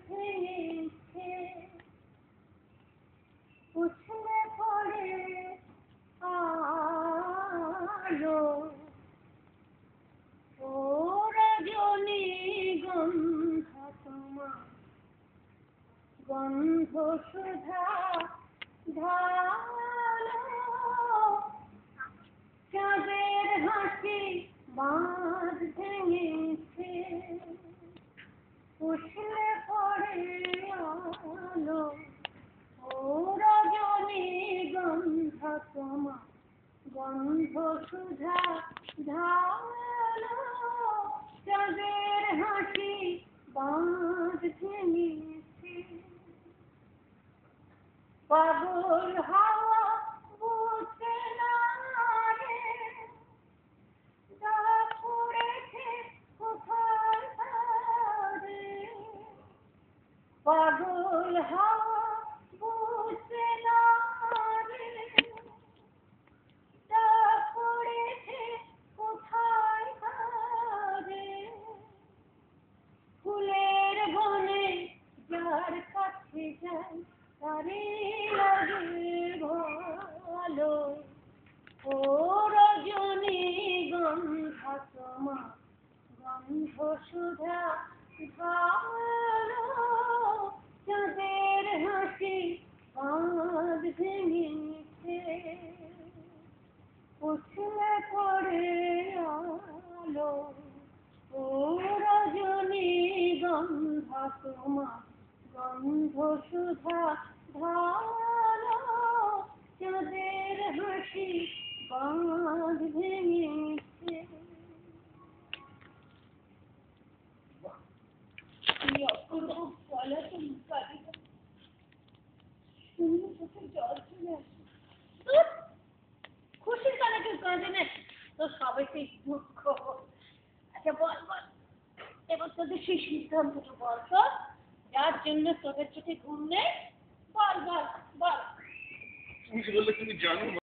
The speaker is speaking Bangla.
ভেঙেছে উছলে পড়ে আলো ও রজনীগন্ধা তোমার গন্ধ সুধা ঢালো চাঁদের হাসি বাঁধ ভেঙেছে উছলে পড়ে আলো ও রজনীগন্ধা তোমার গন্ধ সুধা ঢালো চাঁদের হাসি বাঁধ ভেঙেছে পাগল হাওয়া বুঝে না রে ডাক পড়েছে কোথায় তারে পাগল হাওয়া বুঝে না রে ডাক পড়েছে কোথায় তারে ফুলের বনে যার কাছে যাই তারে লাগে ভালো ও রজনীগন্ধা তোমার গন্ধ সুধা ভালো চাঁদের হাসি বাঁধ ভেঙেছে উছলে পড়ে আলো ও রজনীগন্ধা তোমার গন্ধ সুধা ভালো চাঁদের হাসি বাঁধ ভেঙেছে কি অপরূপ পলাতন কালিকা শূন্য চোখে জল চলে আসে খুশির কানে কেউ কাঁদে না তো সবাইকে দুঃখ আচ্ছা বল বল এবার তোদের সেই সিদ্ধান্তটা বল তো যার জন্য তোদের চোখে ঘুম নেই বল বল বল তুমি বললে তুমি জানো